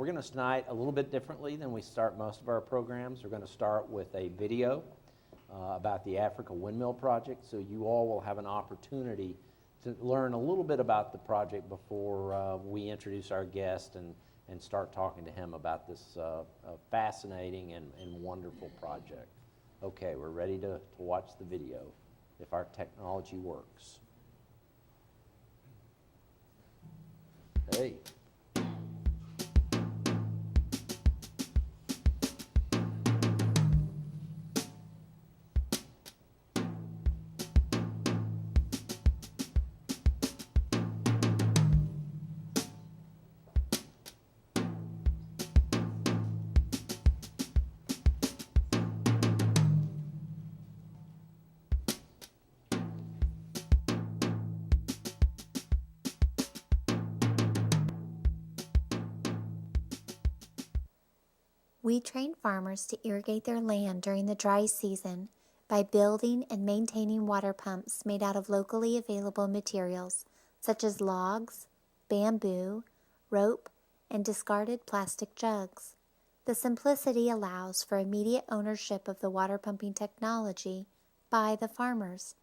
we're going to tonight a little bit differently than we start most of our programs. We're going to start with a video about the Africa Windmill Project, so you all will have an opportunity to learn a little bit about the project before we introduce our guest and start talking to him about this fascinating and wonderful project. Okay, we're ready to watch the video, if our technology works. Hey. We train farmers to irrigate their land during the dry season by building and maintaining water pumps made out of locally available materials such as logs, bamboo, rope, and discarded plastic jugs. The simplicity allows for immediate ownership of the water pumping technology by the farmers.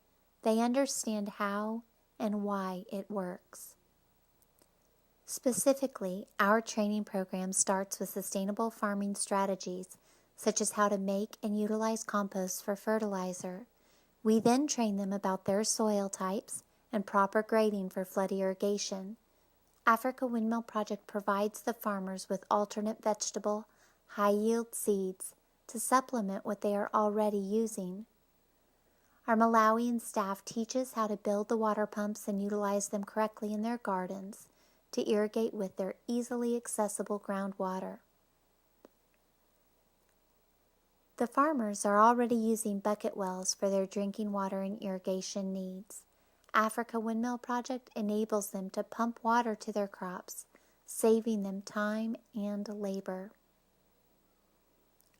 They understand how and why it works. Specifically, our training program starts with sustainable farming strategies, such as how to make and utilize compost for fertilizer. We then train them about their soil types and proper grading for flood irrigation. Africa Windmill Project provides the farmers with alternate vegetable, high-yield seeds to supplement what they are already using. Our Malawian staff teaches how to build the water pumps and utilize them correctly in their gardens to irrigate with their easily accessible groundwater. The farmers are already using bucket wells for their drinking water and irrigation needs. Africa Windmill Project enables them to pump water to their crops, saving them time and labor.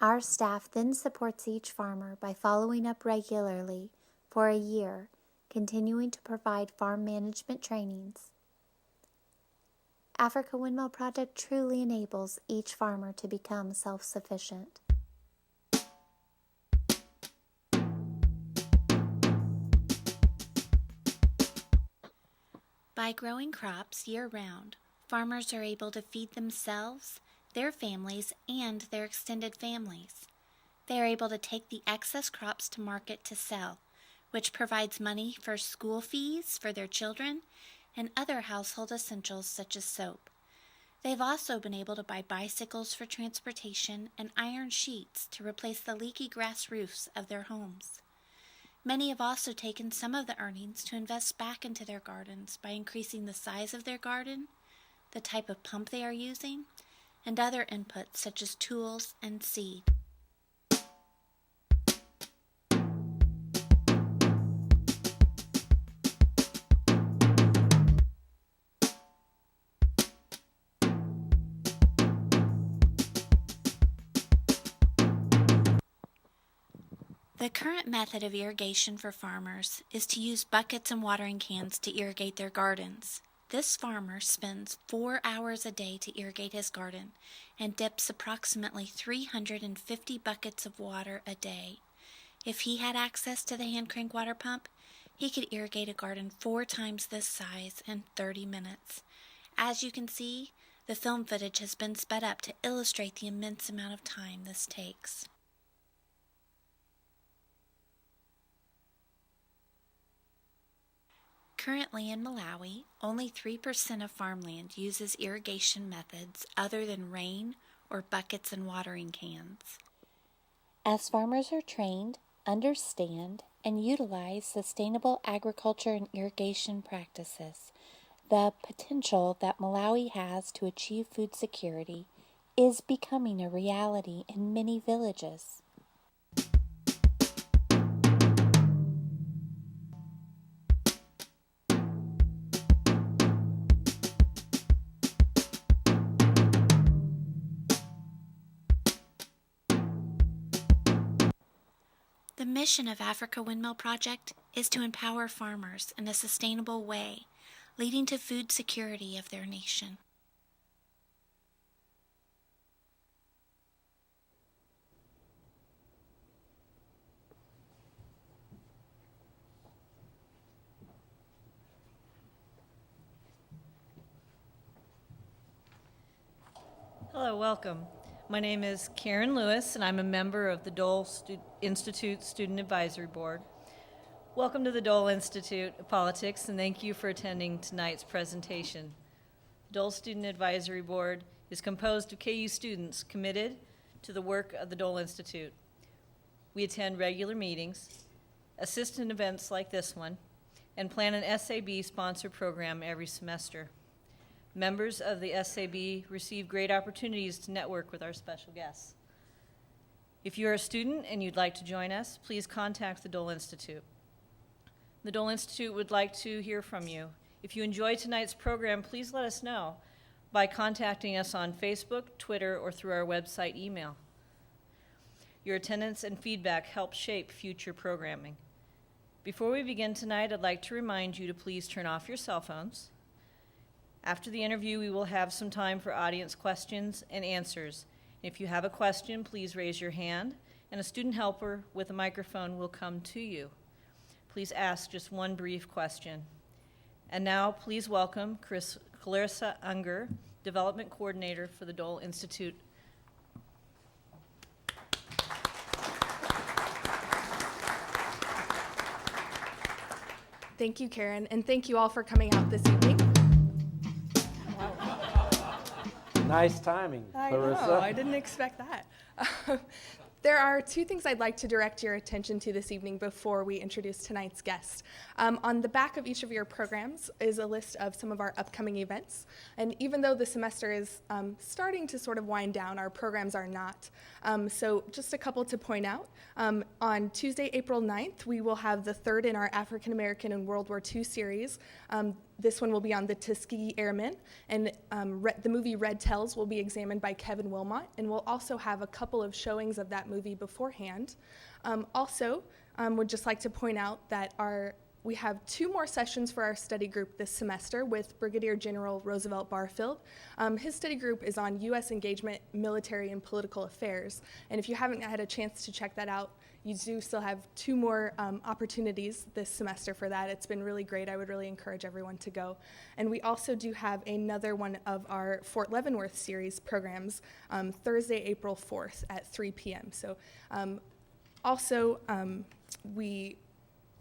Our staff then supports each farmer by following up regularly for a year, continuing to provide farm management trainings. Africa Windmill Project truly enables each farmer to become self-sufficient. By growing crops year-round, farmers are able to feed themselves, their families, and their extended families. They are able to take the excess crops to market to sell, which provides money for school fees for their children and other household essentials such as soap. They've also been able to buy bicycles for transportation and iron sheets to replace the leaky grass roofs of their homes. Many have also taken some of the earnings to invest back into their gardens by increasing the size of their garden, the type of pump they are using, and other inputs such as tools and seed. The current method of irrigation for farmers is to use buckets and watering cans to irrigate their gardens. This farmer spends 4 hours a day to irrigate his garden and dips approximately 350 buckets of water a day. If he had access to the hand crank water pump, he could irrigate a garden 4 times this size in 30 minutes. As you can see, the film footage has been sped up to illustrate the immense amount of time this takes. Currently in Malawi, only 3% of farmland uses irrigation methods other than rain or buckets and watering cans. As farmers are trained, understand, and utilize sustainable agriculture and irrigation practices, the potential that Malawi has to achieve food security is becoming a reality in many villages. The mission of Africa Windmill Project is to empower farmers in a sustainable way, leading to food security of their nation. Hello, welcome. My name is Karen Lewis, and I'm a member of the Dole Institute Student Advisory Board. Welcome to the Dole Institute of Politics, and thank you for attending tonight's presentation. Dole Student Advisory Board is composed of KU students committed to the work of the Dole Institute. We attend regular meetings, assist in events like this one, and plan an SAB-sponsored program every semester. Members of the SAB receive great opportunities to network with our special guests. If you're a student and you'd like to join us, please contact the Dole Institute. The Dole Institute would like to hear from you. If you enjoy tonight's program, please let us know by contacting us on Facebook, Twitter, or through our website email. Your attendance and feedback help shape future programming. Before we begin tonight, I'd like to remind you to please turn off your cell phones. After the interview, we will have some time for audience questions and answers. If you have a question, please raise your hand, and a student helper with a microphone will come to you. Please ask just one brief question. And now, please welcome Clarissa Unger, Development Coordinator for the Dole Institute. Thank you, Karen, and thank you all for coming out this evening. Nice timing, Clarissa. I know, I didn't expect that. There are two things I'd like to direct your attention to this evening before we introduce tonight's guest. On the back of each of your programs is a list of some of our upcoming events. And even though the semester is starting to sort of wind down, our programs are not. So just a couple to point out. On Tuesday, April 9th, we will have the third in our African American and World War II series. This one will be on the Tuskegee Airmen, and the movie Red Tells will be examined by Kevin Wilmot, and we'll also have a couple of showings of that movie beforehand. Would just like to point out that we have 2 more sessions for our study group this semester with Brigadier General Roosevelt Barfield. His study group is on U.S. engagement, military, and political affairs, and if you haven't had a chance to check that out, you do still have 2 more opportunities this semester for that. It's been really great. I would really encourage everyone to go. And we also do have another one of our Fort Leavenworth series programs Thursday, April 4th at 3 p.m. So we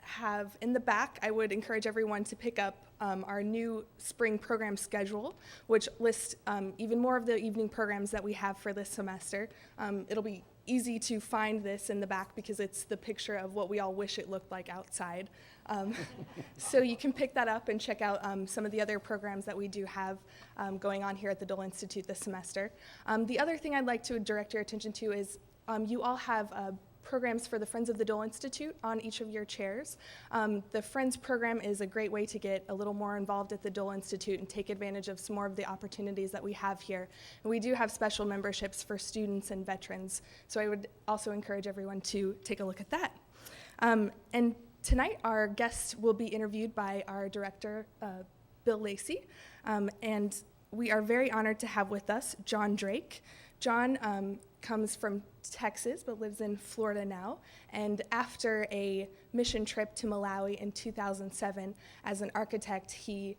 have in the back, I would encourage everyone to pick up our new spring program schedule, which lists even more of the evening programs that we have for this semester. It'll be easy to find this in the back because it's the picture of what we all wish it looked like outside. So you can pick that up and check out some of the other programs that we do have going on here at the Dole Institute this semester. The other thing I'd like to direct your attention to is you all have programs for the Friends of the Dole Institute on each of your chairs. The Friends program is a great way to get a little more involved at the Dole Institute and take advantage of some more of the opportunities that we have here. And we do have special memberships for students and veterans, so I would also encourage everyone to take a look at that. And tonight our guest will be interviewed by our director, Bill Lacey, and we are very honored to have with us John Drake. John comes from Texas but lives in Florida now, and after a mission trip to Malawi in 2007 as an architect, he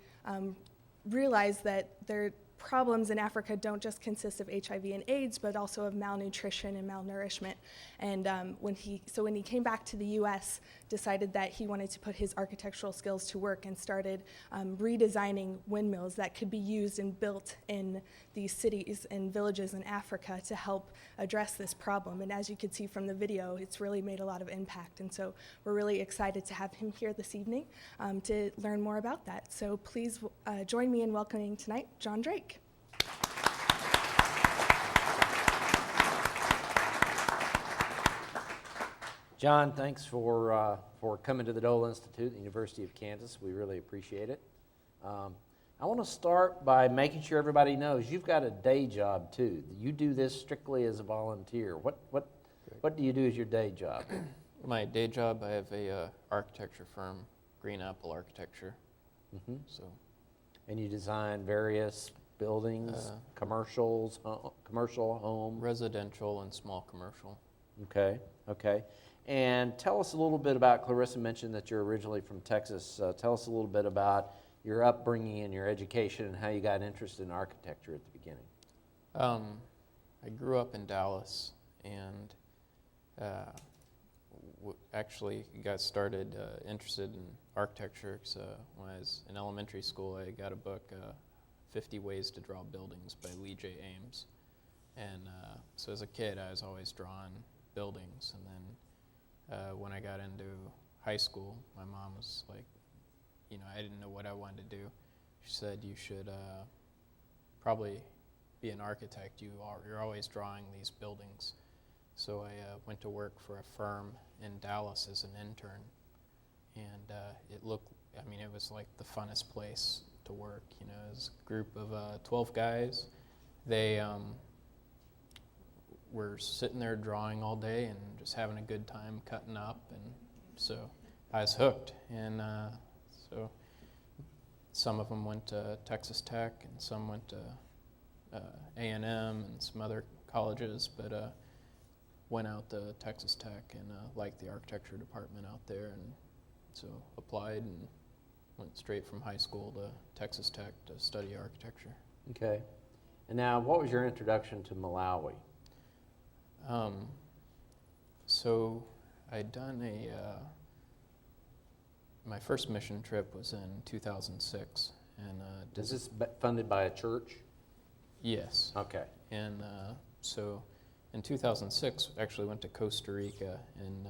realized that their problems in Africa don't just consist of HIV and AIDS, but also of malnutrition and malnourishment. And when he came back to the U.S., decided that he wanted to put his architectural skills to work and started redesigning windmills that could be used and built in these cities and villages in Africa to help address this problem. And as you can see from the video, it's really made a lot of impact. And so we're really excited to have him here this evening to learn more about that. So please join me in welcoming tonight John Drake. John, thanks for coming to the Dole Institute at the University of Kansas. We really appreciate it. I want to start by making sure everybody knows you've got a day job too. You do this strictly as a volunteer. What do you do as your day job? My day job, I have a architecture firm, Green Apple Architecture. Mm-hmm. So, And you design various buildings, commercial, home. residential and small commercial. Okay. And tell us a little bit about, Clarissa mentioned that you're originally from Texas. Tell us a little bit about your upbringing and your education and how you got interested in architecture at the beginning. I grew up in Dallas and actually got started interested in architecture. So when I was in elementary school, I got a book, 50 Ways to Draw Buildings by Lee J. Ames. And so as a kid, I was always drawing buildings. And then when I got into high school, my mom was like, I didn't know what I wanted to do. She said, you should probably be an architect. You're always drawing these buildings. So I went to work for a firm in Dallas as an intern. And it was like the funnest place to work. It was a group of 12 guys. They were sitting there drawing all day and just having a good time cutting up. And so I was hooked. And so some of them went to Texas Tech and some went to A&M and some other colleges, but went out to Texas Tech and liked the architecture department out there, and so applied and went straight from high school to Texas Tech to study architecture. Okay. And now, what was your introduction to Malawi? So I'd done my first mission trip was in 2006. And Is this funded by a church? Yes. Okay. And so in 2006, actually went to Costa Rica and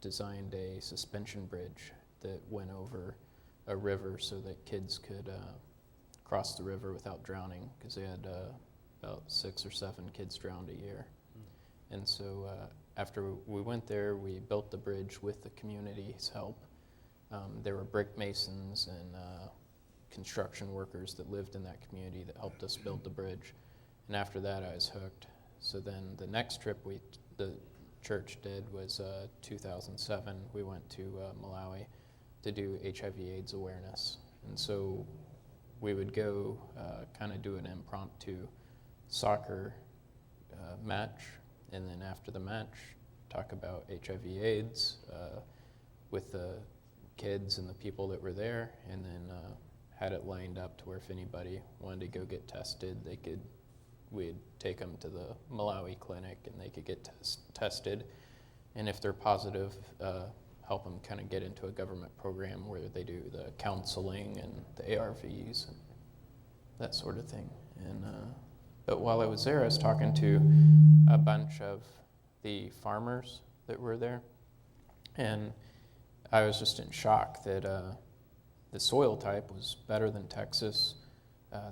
designed a suspension bridge that went over a river so that kids could cross the river without drowning, because they had about 6 or 7 kids drowned a year. And so after we went there, we built the bridge with the community's help. There were brick masons and construction workers that lived in that community that helped us build the bridge. And after that, I was hooked. So then the next trip the church did was 2007. We went to Malawi to do HIV/AIDS awareness. And so we would go kind of do an impromptu soccer match, and then after the match, talk about HIV/AIDS with the kids and the people that were there, and then had it lined up to where if anybody wanted to go get tested, we'd take them to the Malawi clinic and they could get tested, and if they're positive, help them kind of get into a government program where they do the counseling and the ARVs and that sort of thing. And but while I was there, I was talking to a bunch of the farmers that were there, and I was just in shock that the soil type was better than Texas.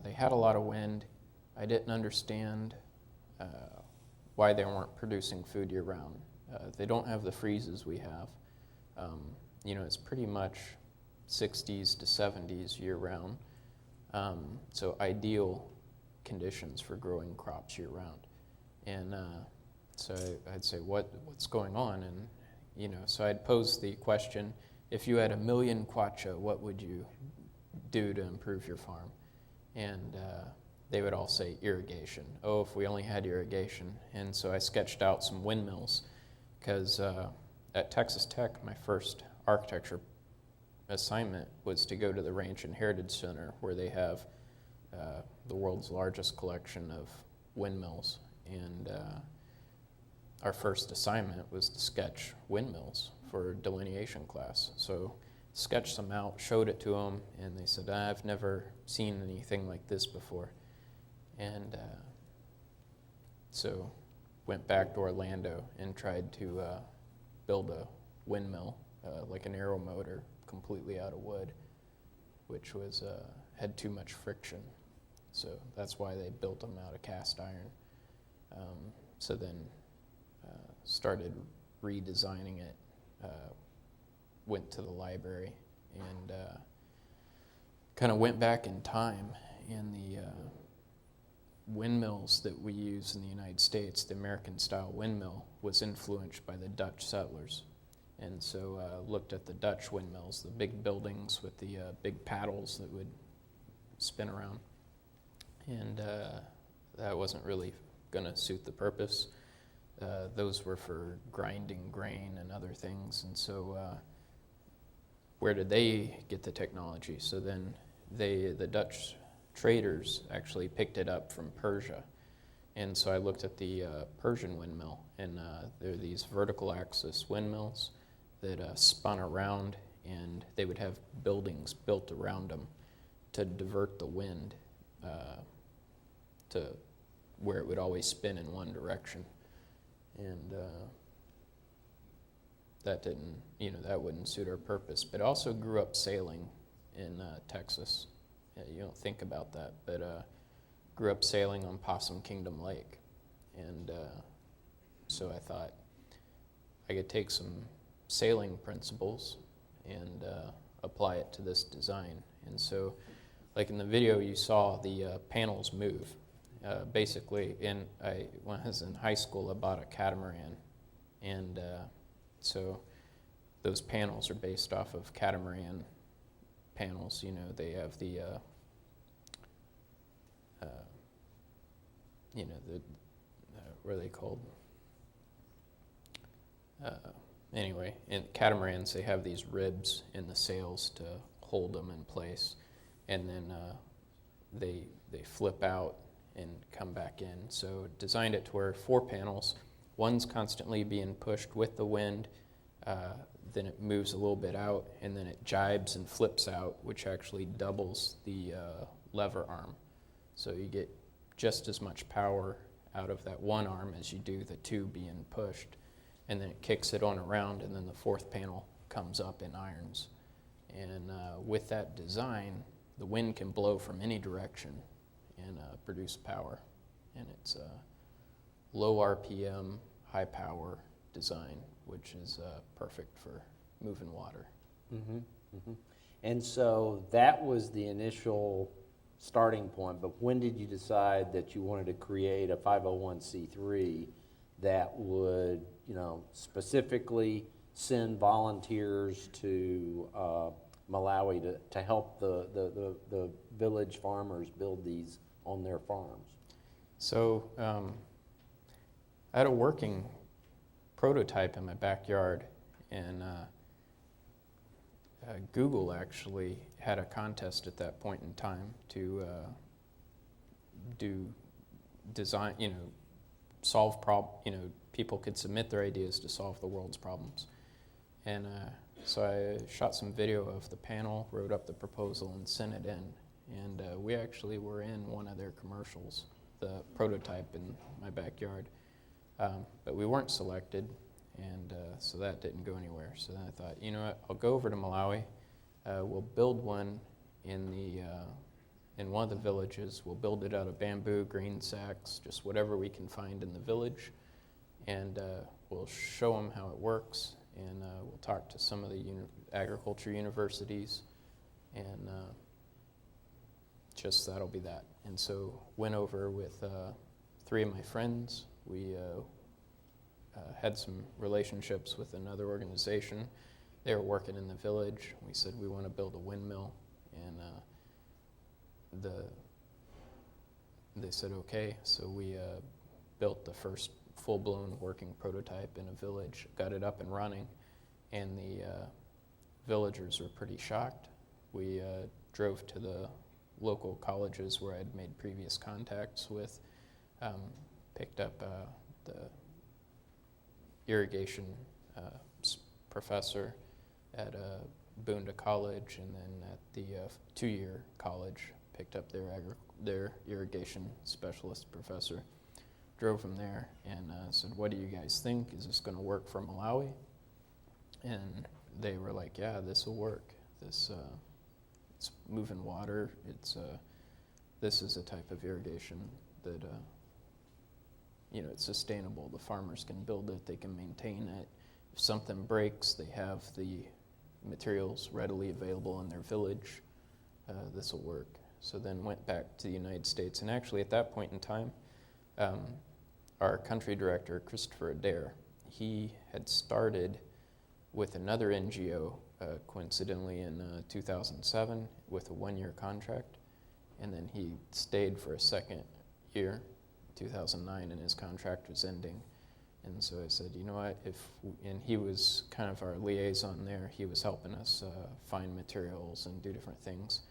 They had a lot of wind. I didn't understand why they weren't producing food year-round. They don't have the freezes we have. It's pretty much 60s to 70s year-round. So ideal conditions for growing crops year-round. And so I'd say, what's going on? And so I'd pose the question, if you had 1 million kwacha, what would you do to improve your farm? And they would all say irrigation. Oh, if we only had irrigation. And so I sketched out some windmills, because at Texas Tech, my first architecture assignment was to go to the Ranch and Heritage Center, where they have the world's largest collection of windmills. And our first assignment was to sketch windmills for delineation class. So sketched them out, showed it to them, and they said, I've never seen anything like this before. And so went back to Orlando and tried to build a windmill, like an aero motor, completely out of wood, which was had too much friction. So that's why they built them out of cast iron. So then started redesigning it, went to the library, and kind of went back in time. And the windmills that we use in the United States, the American-style windmill, was influenced by the Dutch settlers. And so looked at the Dutch windmills, the big buildings with the big paddles that would spin around. And that wasn't really going to suit the purpose. Those were for grinding grain and other things. And so where did they get the technology? So then the Dutch traders actually picked it up from Persia. And so I looked at the Persian windmill, and there are these vertical axis windmills that spun around, and they would have buildings built around them to divert the wind to where it would always spin in one direction. And that didn't, that wouldn't suit our purpose. But I also grew up sailing in Texas. You don't think about that, but grew up sailing on Possum Kingdom Lake. And so I thought I could take some sailing principles and apply it to this design. And so, like in the video, you saw the panels move. Basically, when I was in high school, I bought a catamaran, and so those panels are based off of catamaran panels. They have the what are they called? Anyway, in catamarans, they have these ribs in the sails to hold them in place, and then they flip out and come back in. So designed it to where 4 panels, one's constantly being pushed with the wind, then it moves a little bit out, and then it jibes and flips out, which actually doubles the lever arm. So you get just as much power out of that one arm as you do the 2 being pushed. And then it kicks it on around, and then the 4th panel comes up in irons. And with that design, the wind can blow from any direction and produce power. And it's a low RPM, high power design, which is perfect for moving water. Mm-hmm. Mm-hmm. And so that was the initial starting point, but when did you decide that you wanted to create a 501c3 that would, specifically send volunteers to Malawi to help the village farmers build these on their farms? So I had a working prototype in my backyard, and Google actually had a contest at that point in time to do design, solve people could submit their ideas to solve the world's problems. And so I shot some video of the panel, wrote up the proposal, and sent it in. And we actually were in one of their commercials, the prototype in my backyard. But we weren't selected, and so that didn't go anywhere. So then I thought, what, I'll go over to Malawi. We'll build one in one of the villages. We'll build it out of bamboo, green sacks, just whatever we can find in the village. And we'll show them how it works, and we'll talk to some of the agriculture universities, and just that'll be that. And so went over with 3 of my friends. We had some relationships with another organization. They were working in the village. We said we want to build a windmill, and they said okay. So we built the first full-blown working prototype in a village, got it up and running, and the villagers were pretty shocked. We drove to the local colleges where I'd made previous contacts with, picked up the irrigation professor at Boonda College, and then at the 2-year college, picked up their irrigation specialist professor. Drove from there and said, what do you guys think? Is this going to work for Malawi? And they were like, yeah, this will work. It's moving water. This is a type of irrigation that it's sustainable. The farmers can build it. They can maintain it. If something breaks, they have the materials readily available in their village. This will work. So then went back to the United States. And actually at that point in time, our country director, Christopher Adair, he had started with another NGO, coincidentally in 2007, with a 1-year contract. And then he stayed for a 2nd year, 2009, and his contract was ending. And so I said, you know what, and he was kind of our liaison there. He was helping us find materials and do different things.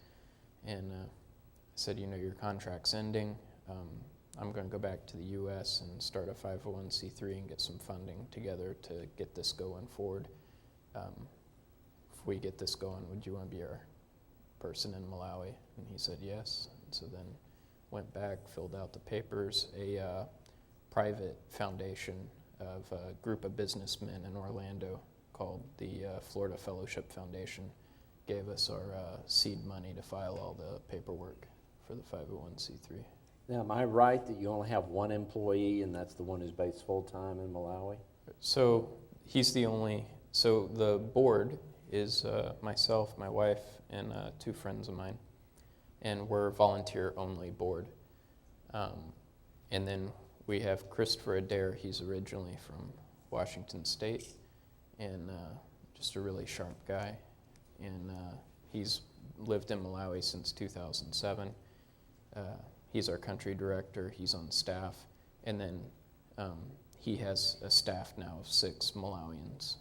And I said, your contract's ending. I'm going to go back to the U.S. and start a 501c3 and get some funding together to get this going forward. If we get this going, would you want to be our person in Malawi? And he said yes. And so then went back, filled out the papers. A private foundation of a group of businessmen in Orlando called the Florida Fellowship Foundation gave us our seed money to file all the paperwork for the 501c3. Now, am I right that you only have one employee, and that's the one who's based full-time in Malawi? So he's the only, so the board is myself, my wife, and 2 friends of mine, and we're a volunteer-only board. And then we have Christopher Adair. He's originally from Washington State, and just a really sharp guy. And he's lived in Malawi since 2007. He's our country director. He's on staff. And then he has a staff now of 6 Malawians.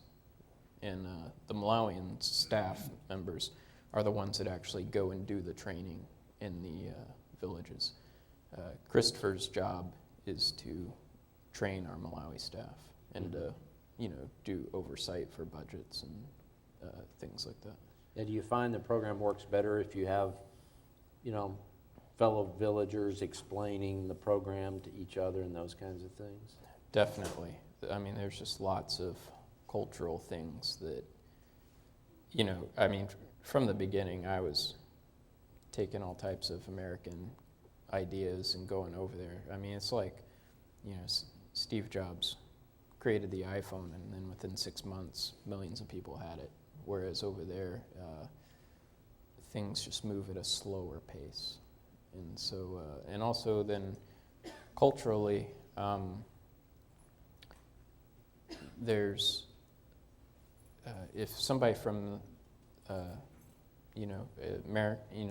And the Malawian staff members are the ones that actually go and do the training in the villages. Christopher's job is to train our Malawi staff and to, do oversight for budgets and things like that. And do you find the program works better if you have, fellow villagers explaining the program to each other and those kinds of things? Definitely. I mean, there's just lots of cultural things that, from the beginning, I was taking all types of American ideas and going over there. I mean, it's like, Steve Jobs created the iPhone, and then within 6 months, millions of people had it. Whereas over there, things just move at a slower pace. And so, and also then culturally, there's, if somebody from,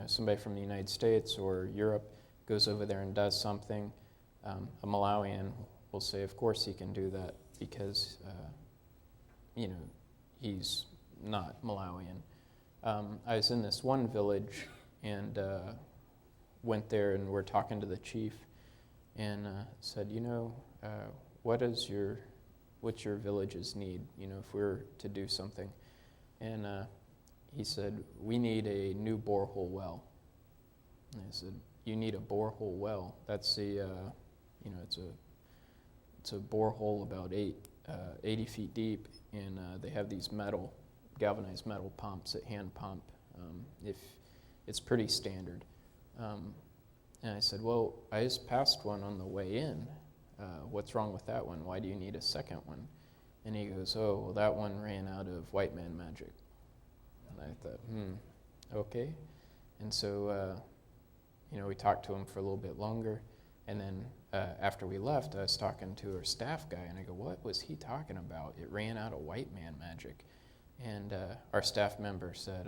somebody from the United States or Europe goes over there and does something, a Malawian will say, of course he can do that because, he's not Malawian. I was in this one village and went there and we're talking to the chief and said, what's your village's need, if we were to do something? And he said, we need a new borehole well. And I said, you need a borehole well? That's it's a borehole about 80 feet deep, and they have these galvanized metal pumps that hand pump. If it's pretty standard. And I said, well, I just passed one on the way in. What's wrong with that one? Why do you need a second one? And he goes, oh, well, that one ran out of white man magic. And I thought, okay. And so, we talked to him for a little bit longer. And then after we left, I was talking to our staff guy, and I go, what was he talking about? It ran out of white man magic. And our staff member said,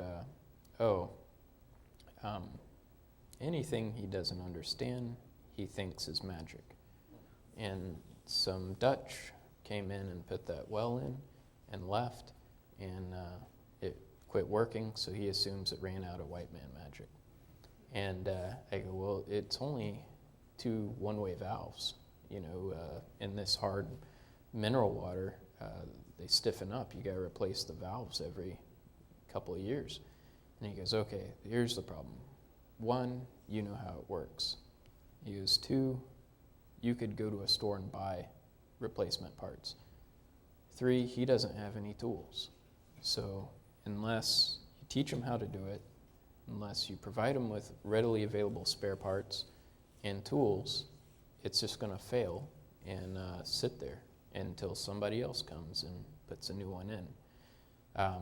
anything he doesn't understand, he thinks is magic. And some Dutch came in and put that well in and left, and it quit working, so he assumes it ran out of white man magic. And I go, well, it's only 2 one-way valves. In this hard mineral water, they stiffen up. You got to replace the valves every couple of years. And he goes, okay, here's the problem. 1, you know how it works. He goes, 2, you could go to a store and buy replacement parts. 3, he doesn't have any tools. So unless you teach him how to do it, unless you provide him with readily available spare parts and tools, it's just going to fail and sit there until somebody else comes and puts a new one in. A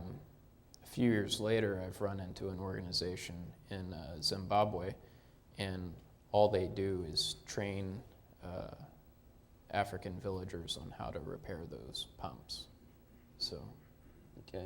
few years later, I've run into an organization in Zimbabwe, and all they do is train African villagers on how to repair those pumps. So, Okay.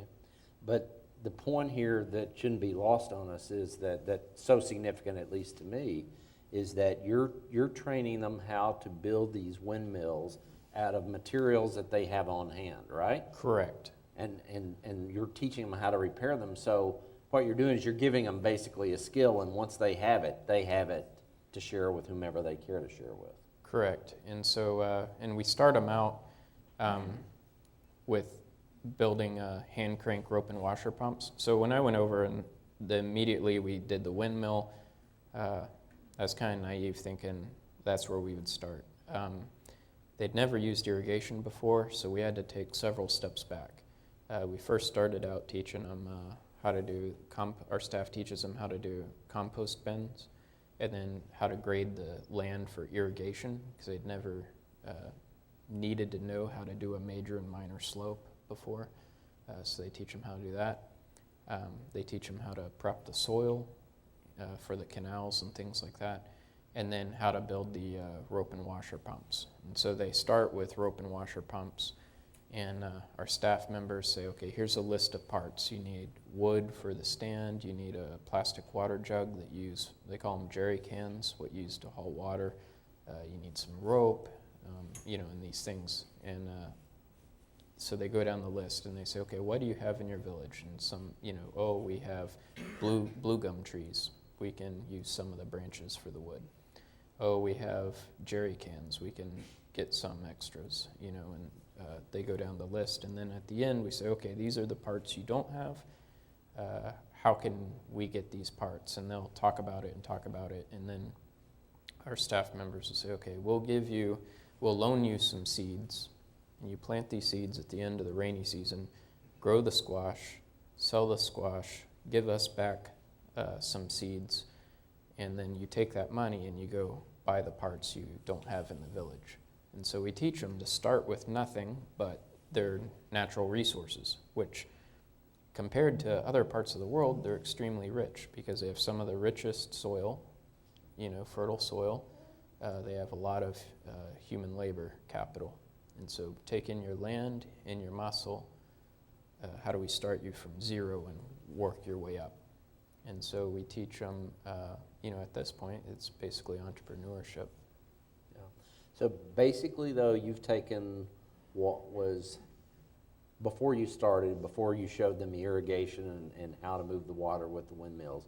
But the point here that shouldn't be lost on us is that's so significant, at least to me, is that you're training them how to build these windmills out of materials that they have on hand, right? correct. And you're teaching them how to repair them. So what you're doing is you're giving them basically a skill, and once they have it to share with whomever they care to share with. Correct. And so, and we start them out with building hand crank rope and washer pumps. So when I went over and immediately we did the windmill, I was kind of naive thinking that's where we would start. They'd never used irrigation before, so we had to take several steps back. We first started out teaching them how to do, our staff teaches them how to do compost bins, and then how to grade the land for irrigation, because they'd never needed to know how to do a major and minor slope before. So they teach them how to do that. They teach them how to prep the soil for the canals and things like that, and then how to build the rope and washer pumps. And so they start with rope and washer pumps, and our staff members say, okay, here's a list of parts. You need wood for the stand, you need a plastic water jug that they call them jerry cans, what you use to haul water. You need some rope, and these things. And so they go down the list and they say, okay, what do you have in your village? And some, we have blue gum trees. We can use some of the branches for the wood. Oh, we have jerry cans. We can get some extras, and they go down the list. And then at the end, we say, okay, these are the parts you don't have. How can we get these parts? And they'll talk about it. And then our staff members will say, okay, we'll loan you some seeds. And you plant these seeds at the end of the rainy season, grow the squash, sell the squash, give us back some seeds, and then you take that money and you go buy the parts you don't have in the village. And so we teach them to start with nothing but their natural resources, which compared to other parts of the world, they're extremely rich because they have some of the richest soil, fertile soil. They have a lot of human labor capital. And so take in your land and your muscle. How do we start you from zero and work your way up? And so we teach them, at this point, it's basically entrepreneurship. Yeah. So basically, though, you've taken what was, before you showed them the irrigation and how to move the water with the windmills,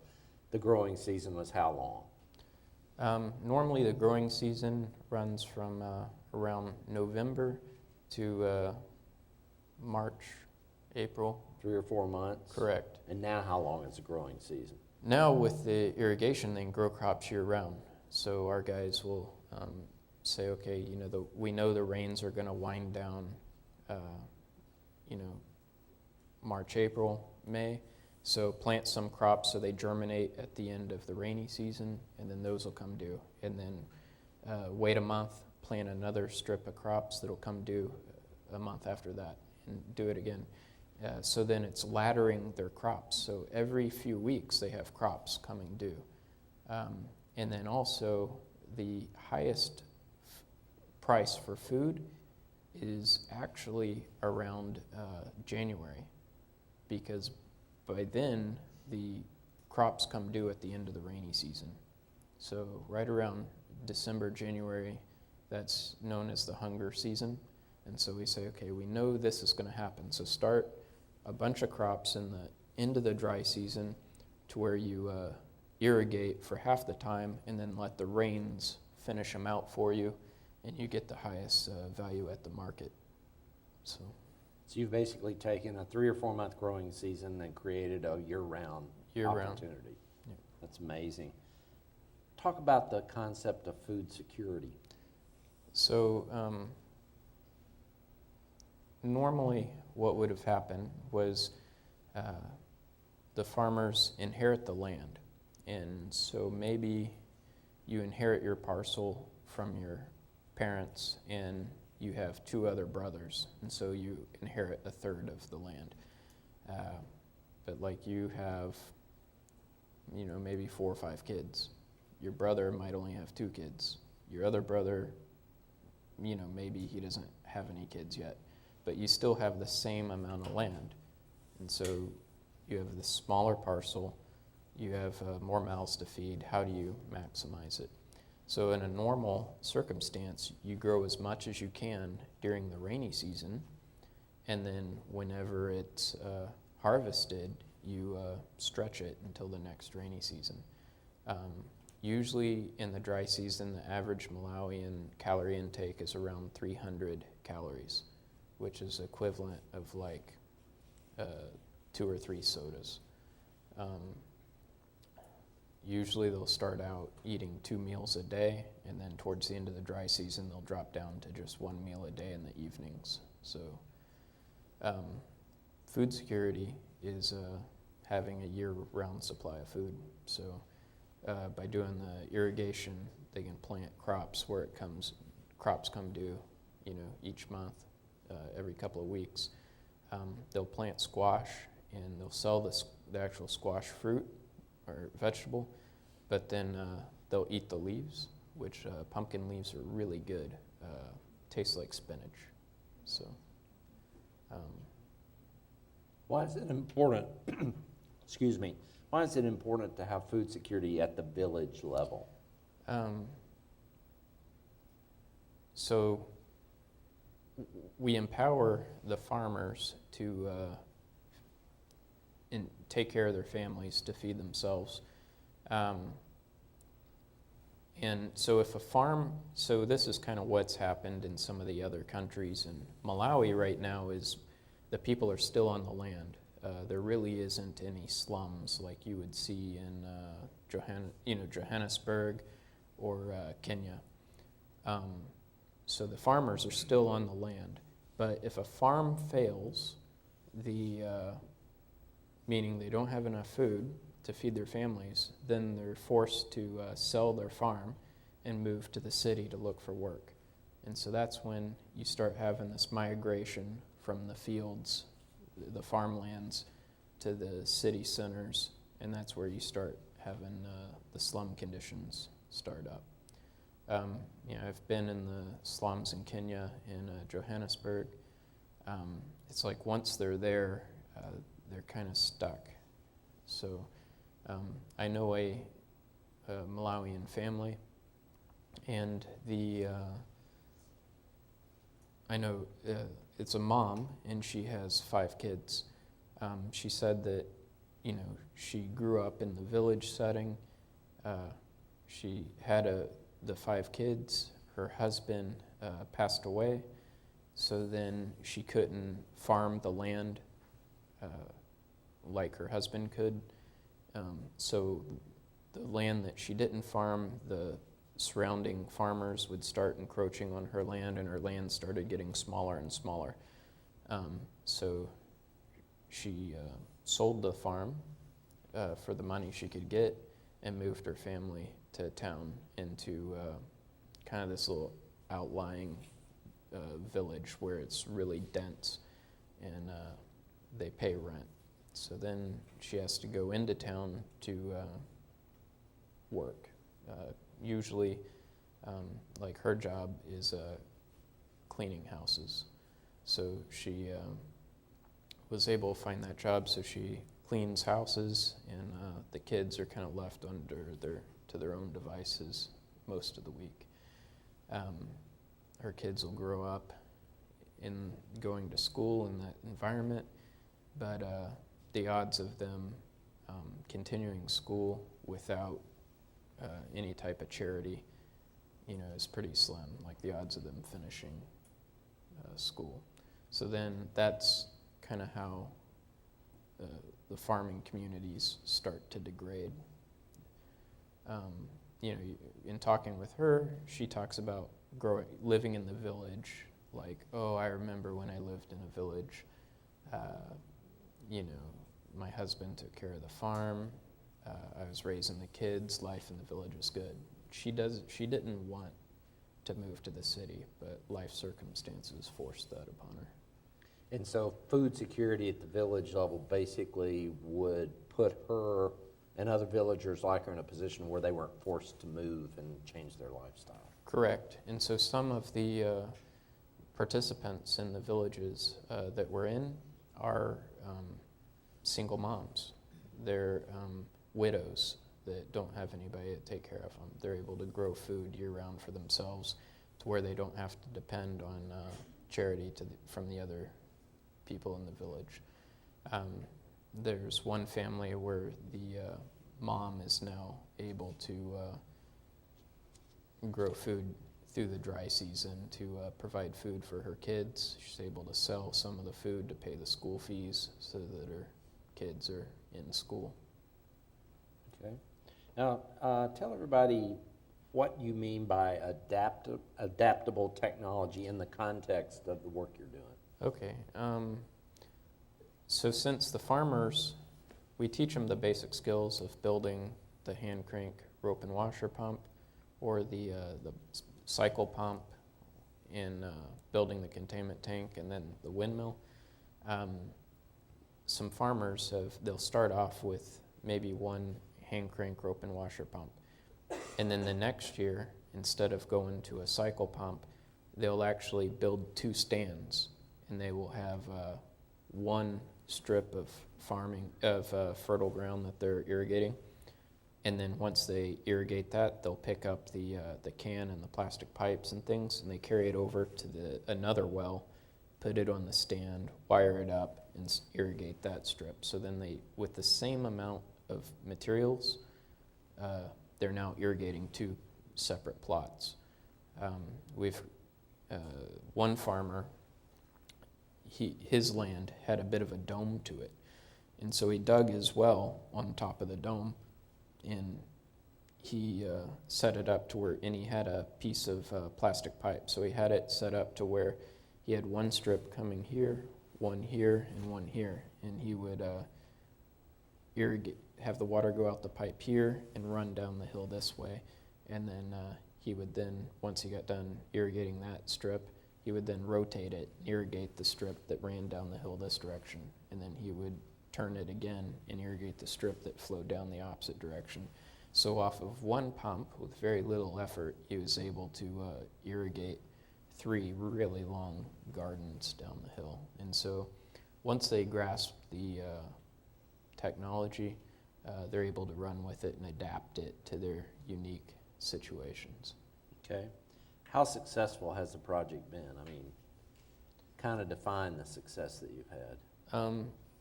the growing season was how long? Normally the growing season runs from around November to March, April. 3 or 4 months? Correct. And now how long is the growing season? Now with the irrigation, they can grow crops year round. So our guys will say, okay, we know the rains are going to wind down, March, April, May. So plant some crops so they germinate at the end of the rainy season, and then those will come due. And then wait a month, plant another strip of crops that'll come due a month after that, and do it again. So then it's laddering their crops. So every few weeks they have crops coming due. And then also the highest price for food is actually around January, because by then the crops come due at the end of the rainy season. So right around December, January, that's known as the hunger season. And so we say, okay, we know this is going to happen. So start a bunch of crops in the end of the dry season to where you irrigate for half the time, and then let the rains finish them out for you, and you get the highest value at the market. So you've basically taken a 3 or 4 month growing season and created a year-round opportunity. Yeah. That's amazing. Talk about the concept of food security. So normally what would have happened was the farmers inherit the land. And so maybe you inherit your parcel from your parents and you have 2 other brothers, and so you inherit a third of the land. But like you have, maybe 4 or 5 kids. Your brother might only have 2 kids. Your other brother, maybe he doesn't have any kids yet, but you still have the same amount of land. And so you have this smaller parcel, you have more mouths to feed. How do you maximize it? So in a normal circumstance, you grow as much as you can during the rainy season, and then whenever it's harvested, you stretch it until the next rainy season. Usually in the dry season, the average Malawian calorie intake is around 300 calories, which is equivalent of like 2 or 3 sodas. Usually they'll start out eating 2 meals a day, and then towards the end of the dry season, they'll drop down to just 1 meal a day in the evenings. So food security is having a year-round supply of food. So by doing the irrigation, they can plant crops where crops come due, each month, every couple of weeks. They'll plant squash, and they'll sell the actual squash fruit or vegetable, but then they'll eat the leaves, which pumpkin leaves are really good. Tastes like spinach. So, Why is it important, excuse me, why is it important to have food security at the village level? So we empower the farmers to take care of their families, to feed themselves. And so if a farm, so this is kind of what's happened in some of the other countries. In Malawi right now is the people are still on the land. There really isn't any slums like you would see in Johannesburg or Kenya. So the farmers are still on the land. But if a farm fails, meaning they don't have enough food to feed their families, then they're forced to sell their farm and move to the city to look for work. And so that's when you start having this migration from the fields, the farmlands, to the city centers, and that's where you start having the slum conditions start up. I've been in the slums in Kenya and Johannesburg. It's like once they're there, they're kind of stuck. So I know a Malawian family, and I know it's a mom, and she has 5 kids. She said that, she grew up in the village setting. She had the 5 kids. Her husband passed away, so then she couldn't farm the land like her husband could. So the land that she didn't farm, the surrounding farmers would start encroaching on her land, and her land started getting smaller and smaller. So she sold the farm for the money she could get and moved her family to town into kind of this little outlying village where it's really dense, and they pay rent. So then she has to go into town to work. Usually, like her job is cleaning houses. So she was able to find that job, so she cleans houses, and the kids are kind of left to their own devices most of the week. Her kids will grow up in going to school in that environment, but the odds of them continuing school without any type of charity, is pretty slim, like the odds of them finishing school. So then that's kind of how the farming communities start to degrade. In talking with her, she talks about living in the village, like, I remember when I lived in a village, my husband took care of the farm, I was raising the kids, life in the village was good. She didn't want to move to the city, but life circumstances forced that upon her. And so food security at the village level basically would put her and other villagers like her in a position where they weren't forced to move and change their lifestyle. Correct. And so some of the participants in the villages that we're in are single moms. They're widows that don't have anybody to take care of them. They're able to grow food year-round for themselves to where they don't have to depend on charity from the other people in the village. There's one family where the mom is now able to grow food through the dry season to provide food for her kids. She's able to sell some of the food to pay the school fees so that her kids are in school. Okay. Now, tell everybody what you mean by adaptable technology in the context of the work you're doing. Okay. So since the farmers, we teach them the basic skills of building the hand crank rope and washer pump, or the cycle pump, in building the containment tank, and then the windmill. Some farmers they'll start off with maybe one hand crank rope and washer pump, and then the next year, instead of going to a cycle pump, they'll actually build 2 stands, and they will have one strip of fertile ground that they're irrigating. And then once they irrigate that, they'll pick up the can and the plastic pipes and things, and they carry it over to another well, put it on the stand, wire it up, and irrigate that strip. So then with the same amount of materials, they're now irrigating 2 separate plots. We've one farmer, his land had a bit of a dome to it, and so he dug his well on top of the dome, and he set it up to where, and he had a piece of plastic pipe, so he had it set up to where he had one strip coming here, one here, and one here, and he would have the water go out the pipe here and run down the hill this way, and then he would then, once he got done irrigating that strip, he would then rotate it, irrigate the strip that ran down the hill this direction, and then he would turn it again and irrigate the strip that flowed down the opposite direction. So off of one pump, with very little effort, he was able to irrigate 3 really long gardens down the hill. And so once they grasp the technology, they're able to run with it and adapt it to their unique situations. Okay. How successful has the project been? I mean, kind of define the success that you've had.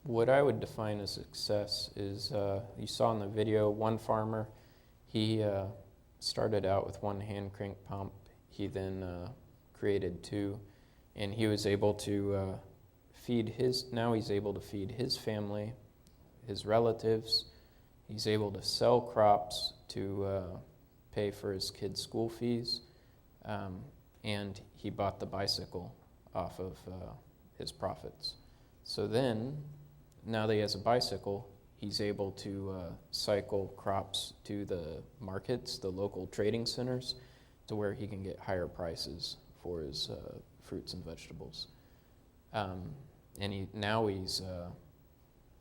What I would define as success is, you saw in the video, one farmer, he started out with one hand crank pump. He then created 2, and he was able to now he's able to feed his family, his relatives. He's able to sell crops to pay for his kids' school fees, and he bought the bicycle off of his profits. So then, now that he has a bicycle, he's able to cycle crops to the markets, the local trading centers, to where he can get higher prices for his fruits and vegetables. And he's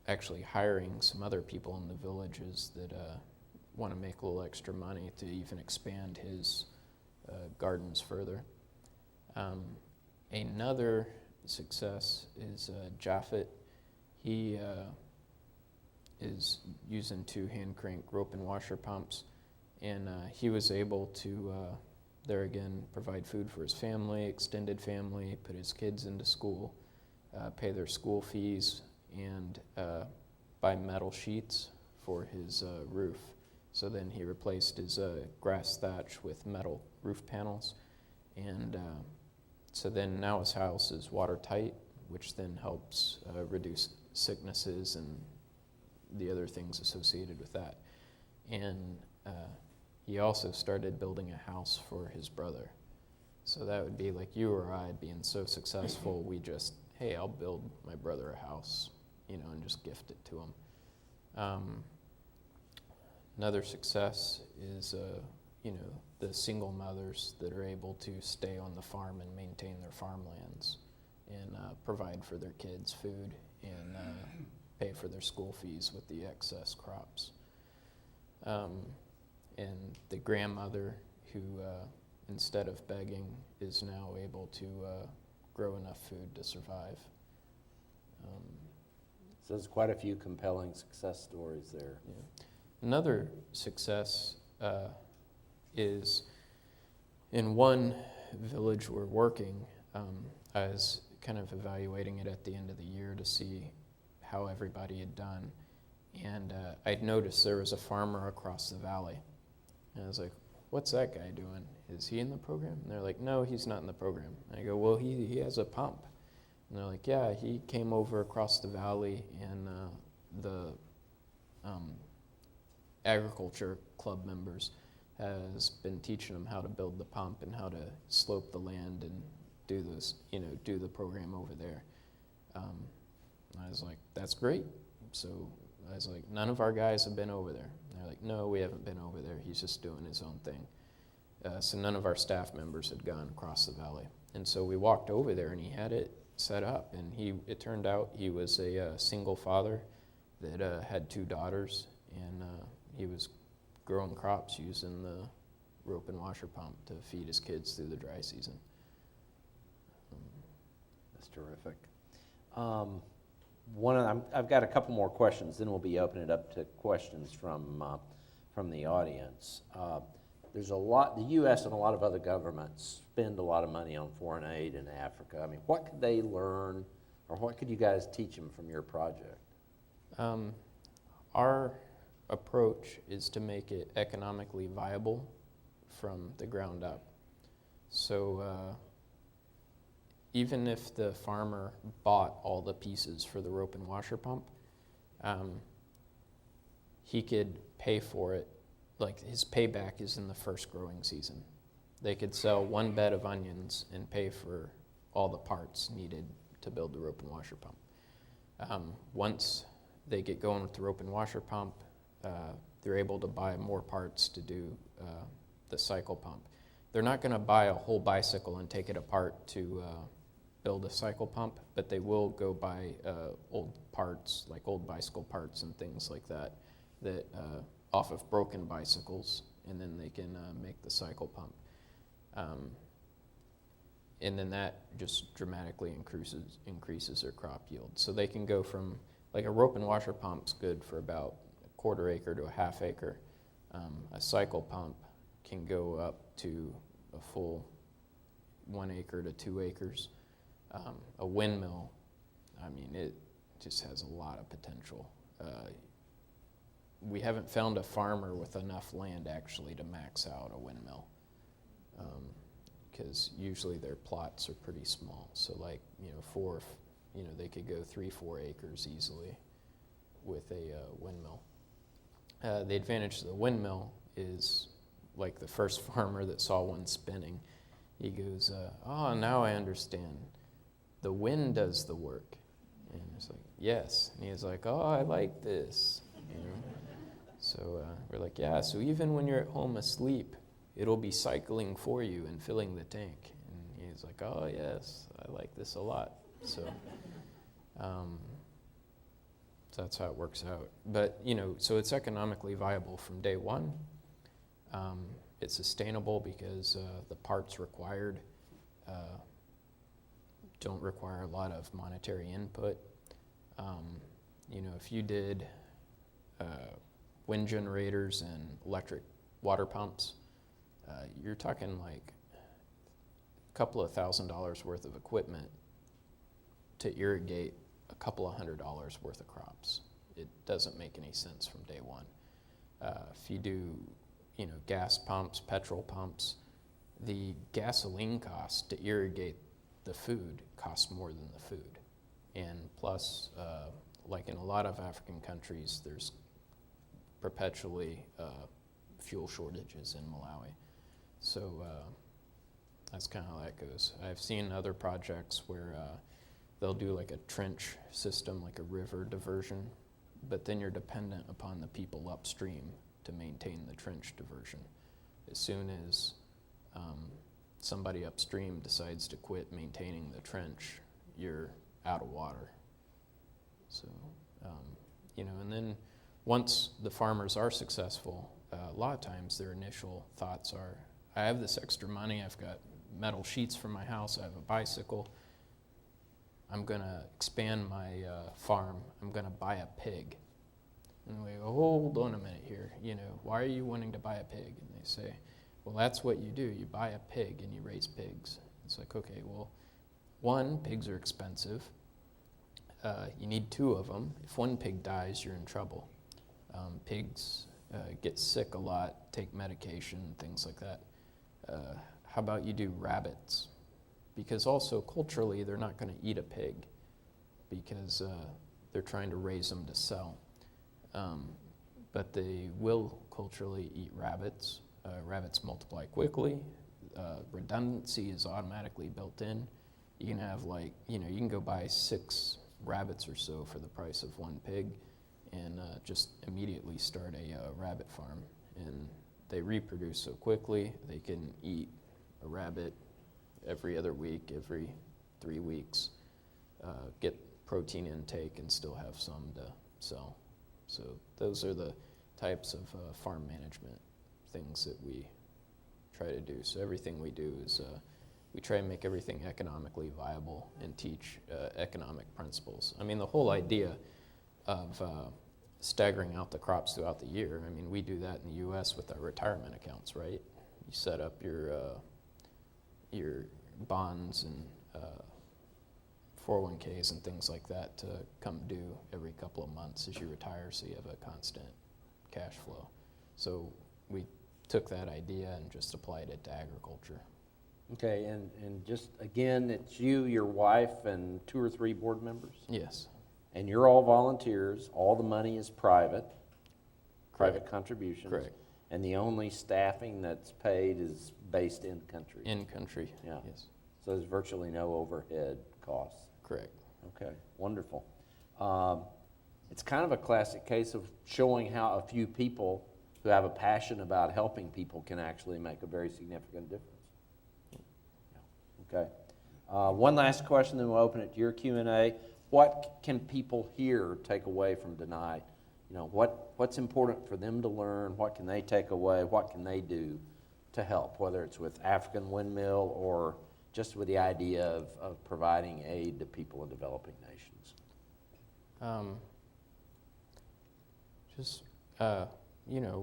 actually hiring some other people in the villages that want to make a little extra money to even expand his gardens further. Another success is Japhet. He is using 2 hand crank rope and washer pumps, and he was able to there again provide food for his family, extended family, put his kids into school, pay their school fees, and buy metal sheets for his roof. So then he replaced his grass thatch with metal roof panels, and so then now his house is watertight, which then helps reduce sicknesses and the other things associated with that. And he also started building a house for his brother. So that would be like you or I being so successful, we just, hey, I'll build my brother a house, and just gift it to him. Another success is, the single mothers that are able to stay on the farm and maintain their farmlands and provide for their kids food and pay for their school fees with the excess crops. And the grandmother who, instead of begging, is now able to grow enough food to survive. So there's quite a few compelling success stories there. Yeah. Another success is in one village we're working. I was kind of evaluating it at the end of the year to see how everybody had done. And I'd noticed there was a farmer across the valley. And I was like, what's that guy doing? Is he in the program? And they're like, no, he's not in the program. And I go, well, he has a pump. And they're like, yeah, he came over across the valley, and the agriculture club members has been teaching him how to build the pump and how to slope the land and do this, do the program over there. I was like, that's great. So I was like, none of our guys have been over there. And they're like, no, we haven't been over there. He's just doing his own thing. So none of our staff members had gone across the valley. And so we walked over there, and he had it set up. And it turned out he was a single father that had 2 daughters, and he was growing crops using the rope and washer pump to feed his kids through the dry season. That's terrific. I've got a couple more questions, then we'll be opening it up to questions from the audience. There's a lot, the U.S. and a lot of other governments spend a lot of money on foreign aid in Africa. I mean, what could they learn, or what could you guys teach them from your project? Our approach is to make it economically viable from the ground up. So even if the farmer bought all the pieces for the rope and washer pump, he could pay for it. Like, his payback is in the first growing season. They could sell 1 bed of onions and pay for all the parts needed to build the rope and washer pump. Once they get going with the rope and washer pump, they're able to buy more parts to do the cycle pump. They're not going to buy a whole bicycle and take it apart to build a cycle pump, but they will go buy old parts, like old bicycle parts and things like that, off of broken bicycles, and then they can make the cycle pump. And then that just dramatically increases their crop yield. So they can go from, like, a rope and washer pump's good for about 1/4 acre to a 1/2 acre. A cycle pump can go up to a full 1 acre to 2 acres. A windmill, I mean, it just has a lot of potential. We haven't found a farmer with enough land actually to max out a windmill, because usually their plots are pretty small. So, like, they could go 3-4 acres easily with a windmill. The advantage of the windmill is, like, the first farmer that saw one spinning, he goes, oh, now I understand. The wind does the work. And it's like, yes. And he's like, oh, I like this. So we're like, yeah, so even when you're at home asleep, it'll be cycling for you and filling the tank. And he's like, oh, yes, I like this a lot. So that's how it works out. But, so it's economically viable from day one. It's sustainable because the parts required don't require a lot of monetary input. If you did wind generators and electric water pumps, you're talking like a couple of $1,000s worth of equipment to irrigate a couple of $100s worth of crops. It doesn't make any sense from day one. If you do, gas pumps, petrol pumps, the gasoline cost to irrigate the food costs more than the food. And plus, like in a lot of African countries, there's perpetually fuel shortages in Malawi. So that's kind of how that goes. I've seen other projects where they'll do like a trench system, like a river diversion, but then you're dependent upon the people upstream to maintain the trench diversion. As soon as somebody upstream decides to quit maintaining the trench, you're out of water. So, and then once the farmers are successful, a lot of times their initial thoughts are, I have this extra money, I've got metal sheets for my house, I have a bicycle, I'm going to expand my farm, I'm going to buy a pig. And we go, hold on a minute here, why are you wanting to buy a pig? And they say, well, that's what you do, you buy a pig and you raise pigs. It's like, okay, well, 1, pigs are expensive. You need 2 of them. If 1 pig dies, you're in trouble. Pigs get sick a lot, take medication, things like that. How about you do rabbits? Because also culturally, they're not going to eat a pig because they're trying to raise them to sell. But they will culturally eat rabbits. Rabbits multiply quickly. Redundancy is automatically built in. You can have you can go buy 6 rabbits or so for the price of 1 pig and just immediately start a rabbit farm. And they reproduce so quickly, they can eat a rabbit every other week, every 3 weeks, get protein intake and still have some to sell. So those are the types of farm management things that we try to do. So everything we do is we try and make everything economically viable and teach economic principles. I mean, the whole idea of staggering out the crops throughout the year, I mean, we do that in the U.S. with our retirement accounts, right? You set up your bonds and 401ks and things like that to come due every couple of months as you retire, so you have a constant cash flow. So we took that idea and just applied it to agriculture. Okay, and just, again, it's you, your wife, and 2 or 3 board members? Yes. And you're all volunteers, all the money is private contributions? Correct. And the only staffing that's paid is based in country? In country, Yeah. yes. So there's virtually no overhead costs? Correct. Okay, wonderful. It's kind of a classic case of showing how a few people who have a passion about helping people can actually make a very significant difference. Okay. One last question, then we'll open it to your Q&A. What can people here take away from tonight? You know, what's important for them to learn? What can they take away? What can they do to help, whether it's with African Windmill or just with the idea of providing aid to people in developing nations?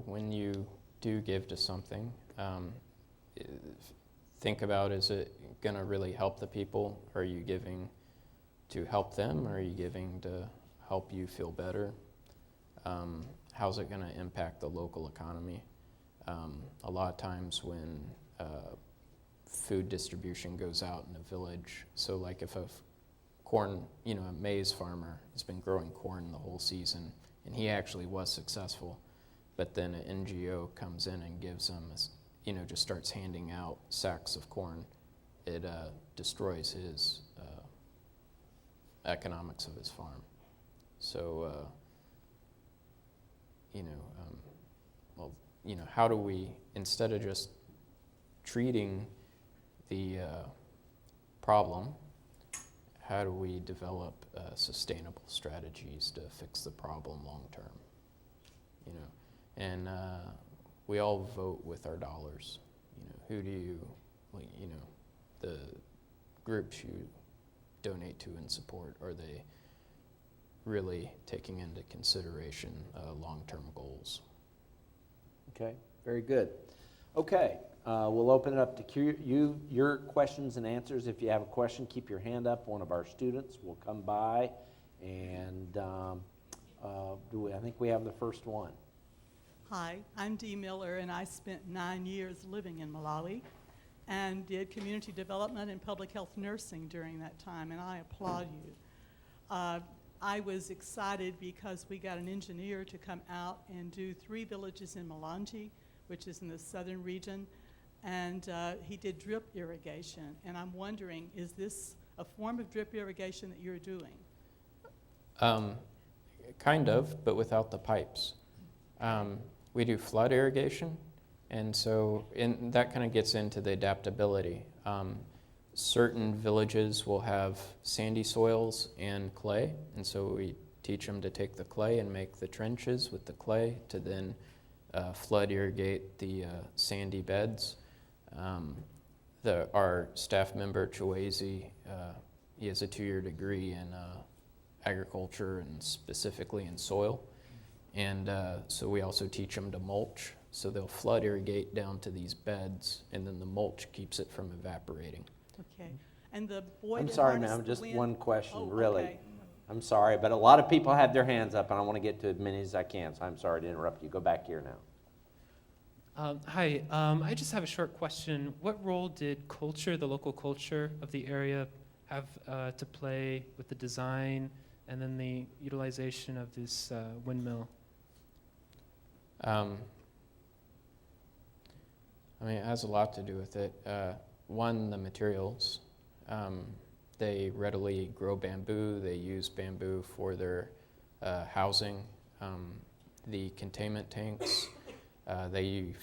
When you do give to something, think about, is it going to really help the people? Are you giving to help them, or are you giving to help you feel better? How's it going to impact the local economy? A lot of times when food distribution goes out in a village, so like if a maize farmer has been growing corn the whole season, and he actually was successful, but then an NGO comes in and gives him, just starts handing out sacks of corn, it destroys his economics of his farm. So, how do we, instead of just treating the problem, how do we develop sustainable strategies to fix the problem long term? And we all vote with our dollars. Who do you, the groups you donate to and support, are they really taking into consideration long-term goals? Okay, very good. Okay, we'll open it up to your questions and answers. If you have a question, keep your hand up. One of our students will come by, and I think we have the first one. Hi, I'm Dee Miller, and I spent 9 years living in Malawi and did community development and public health nursing during that time, and I applaud you. I was excited because we got an engineer to come out and do 3 villages in Malanje, which is in the southern region, and he did drip irrigation. And I'm wondering, is this a form of drip irrigation that you're doing? Kind of, but without the pipes. We do flood irrigation, and so that kind of gets into the adaptability. Certain villages will have sandy soils and clay, and so we teach them to take the clay and make the trenches with the clay to then flood irrigate the sandy beds. Our staff member, Chiwezi, he has a 2-year degree in agriculture and specifically in soil. And so we also teach them to mulch. So they'll flood irrigate down to these beds, and then the mulch keeps it from evaporating. Okay. And the Boyd I'm and sorry, Harness ma'am, just Wind- one question, Oh, really. okay. I'm sorry, but a lot of people have their hands up, and I want to get to as many as I can, so I'm sorry to interrupt you. Go back here now. Hi, I just have a short question. What role did culture, the local culture of the area, have to play with the design and then the utilization of this windmill? I mean, it has a lot to do with it. One, the materials. They readily grow bamboo. They use bamboo for their housing. The containment tanks, they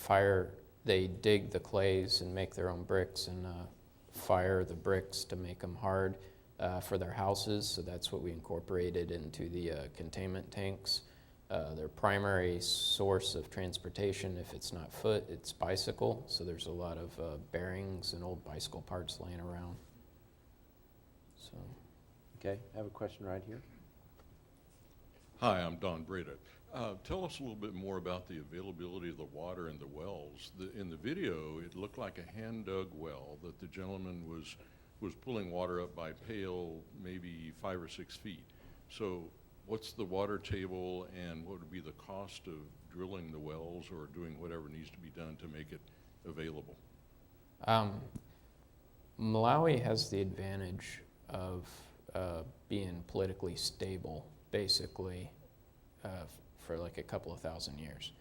dig the clays and make their own bricks and fire the bricks to make them hard for their houses. So that's what we incorporated into the containment tanks. Their primary source of transportation, if it's not foot, it's bicycle. So there's a lot of bearings and old bicycle parts laying around. So, Okay, I have a question right here. Hi, I'm Don Breda. Tell us a little bit more about the availability of the water in the wells. In the video, it looked like a hand-dug well that the gentleman was pulling water up by pail, maybe 5 or 6 feet. So what's the water table, and what would be the cost of drilling the wells or doing whatever needs to be done to make it available? Malawi has the advantage of being politically stable, basically, for like a couple of thousand years.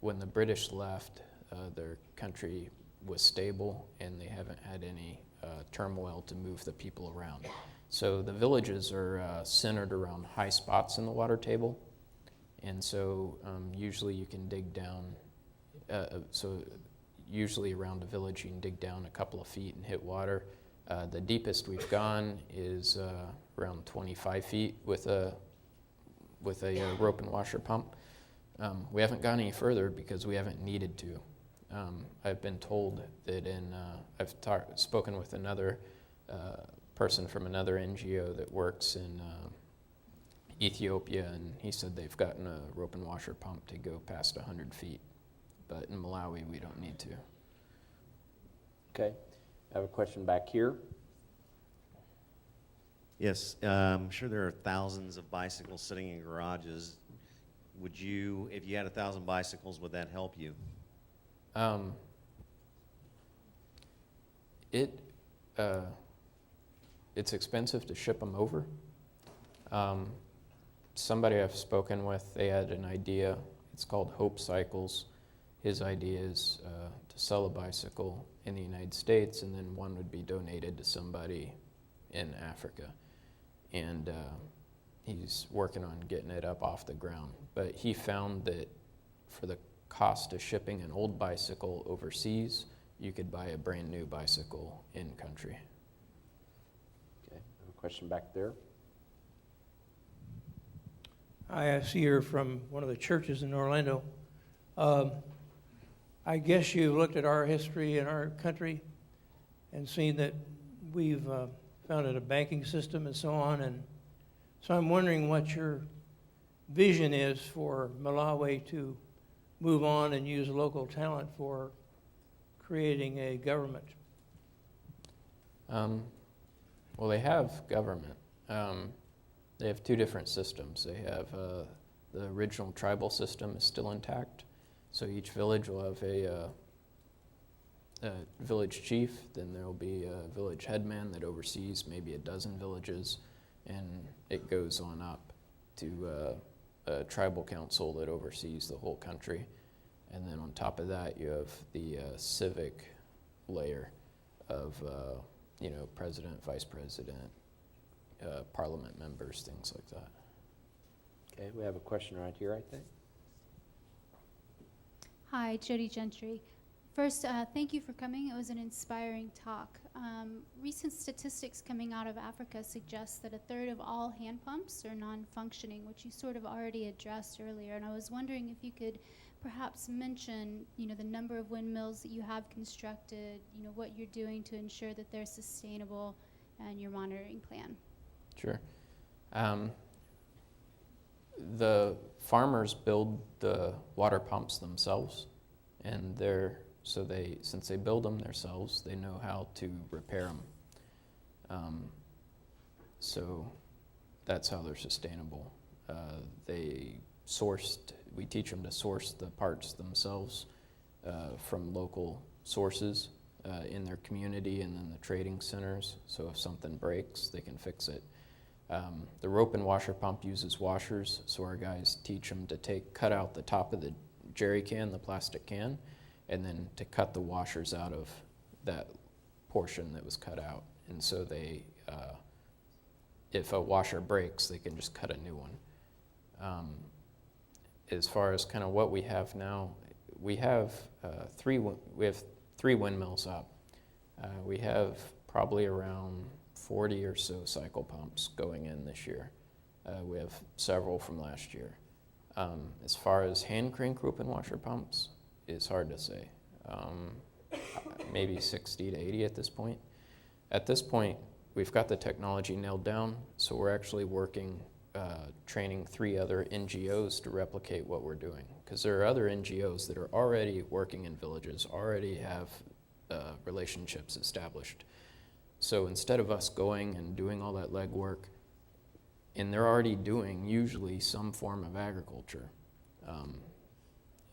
When the British left, their country was stable, and they haven't had any turmoil to move the people around. So the villages are centered around high spots in the water table, and so usually you can dig down, usually around a village you can dig down a couple of feet and hit water. The deepest we've gone is around 25 feet with a rope and washer pump. We haven't gone any further because we haven't needed to. I've been told that I've spoken with another person from another NGO that works in Ethiopia, and he said they've gotten a rope and washer pump to go past 100 feet. But in Malawi, we don't need to. Okay, I have a question back here. Yes, I'm sure there are thousands of bicycles sitting in garages. Would you, if you had 1,000 bicycles, would that help you? It's expensive to ship them over. Somebody I've spoken with, they had an idea. It's called Hope Cycles. His idea is to sell a bicycle in the United States, and then one would be donated to somebody in Africa. And he's working on getting it up off the ground. But he found that for the cost of shipping an old bicycle overseas, you could buy a brand new bicycle in country. Okay, I have a question back there. Hi, I see you're from one of the churches in Orlando. I guess you've looked at our history in our country and seen that we've founded a banking system and so on. And so I'm wondering what your vision is for Malawi to move on and use local talent for creating a government. Well, they have government. They have two different systems. They have the original tribal system is still intact. So each village will have a village chief, then there will be a village headman that oversees maybe a dozen villages, and it goes on up to a tribal council that oversees the whole country. And then on top of that, you have the civic layer of president, vice president, parliament members, things like that. Okay, we have a question right here, I think. Hi, Jody Gentry. First, thank you for coming. It was an inspiring talk. Recent statistics coming out of Africa suggest that 1/3 of all hand pumps are non-functioning, which you sort of already addressed earlier. And I was wondering if you could perhaps mention, the number of windmills that you have constructed, what you're doing to ensure that they're sustainable, and your monitoring plan. Sure. The farmers build the water pumps themselves, and since they build them themselves, they know how to repair them. So that's how they're sustainable. We teach them to source the parts themselves from local sources in their community and then the trading centers. So if something breaks, they can fix it. The rope and washer pump uses washers, so our guys teach them to cut out the top of the jerry can, the plastic can, and then to cut the washers out of that portion that was cut out. And so if a washer breaks, they can just cut a new one. As far as kind of what we have now, we have three windmills up. We have probably around 40 or so cycle pumps going in this year. We have several from last year. As far as hand crank rope and washer pumps, it's hard to say. Maybe 60 to 80 at this point. At this point, we've got the technology nailed down, so we're actually working, training 3 other NGOs to replicate what we're doing. Because there are other NGOs that are already working in villages, already have relationships established. So instead of us going and doing all that legwork, and they're already doing usually some form of agriculture.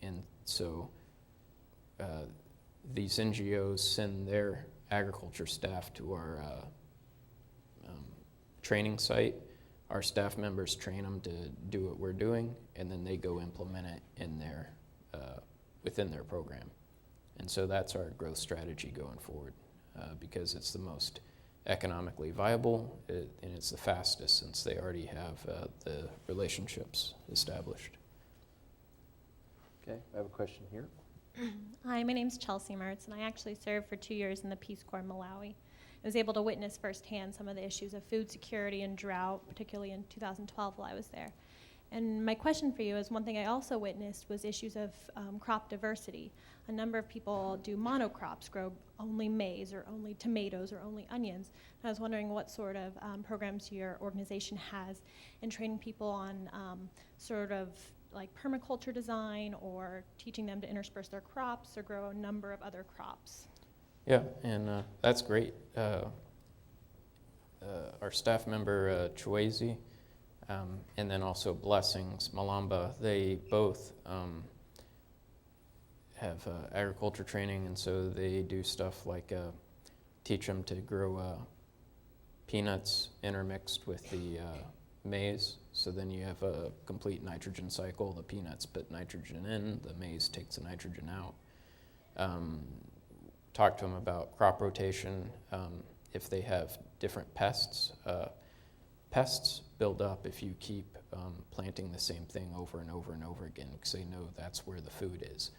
And so these NGOs send their agriculture staff to our training site. Our staff members train them to do what we're doing, and then they go implement it in within their program. And so that's our growth strategy going forward, because it's the most economically viable, and it's the fastest since they already have the relationships established. Okay, I have a question here. Hi, my name's Chelsea Mertz, and I actually served for 2 years in the Peace Corps in Malawi. I was able to witness firsthand some of the issues of food security and drought, particularly in 2012 while I was there. And my question for you is, one thing I also witnessed was issues of crop diversity. A number of people do monocrops, grow only maize or only tomatoes or only onions. And I was wondering what sort of programs your organization has in training people on sort of like permaculture design, or teaching them to intersperse their crops or grow a number of other crops. Yeah, and that's great. Our staff member, Chuezi, and then also Blessings, Malamba, they both have agriculture training, and so they do stuff like teach them to grow peanuts intermixed with the maize. So then you have a complete nitrogen cycle. The peanuts put nitrogen in, the maize takes the nitrogen out. Talk to them about crop rotation. If they have different pests, pests build up if you keep planting the same thing over and over and over again, because they know that's where the food is.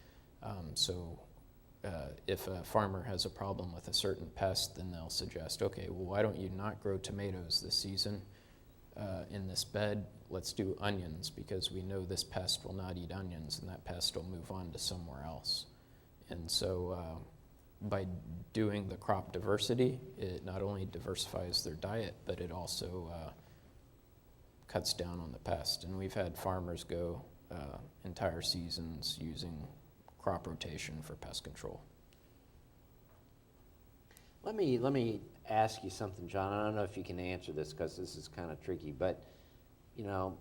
If a farmer has a problem with a certain pest, then they'll suggest, okay, well, why don't you not grow tomatoes this season in this bed? Let's do onions, because we know this pest will not eat onions, and that pest will move on to somewhere else. And so by doing the crop diversity, it not only diversifies their diet, but it also cuts down on the pest. And we've had farmers go entire seasons using crop rotation for pest control. Let me ask you something, John. I don't know if you can answer this because this is kind of tricky, but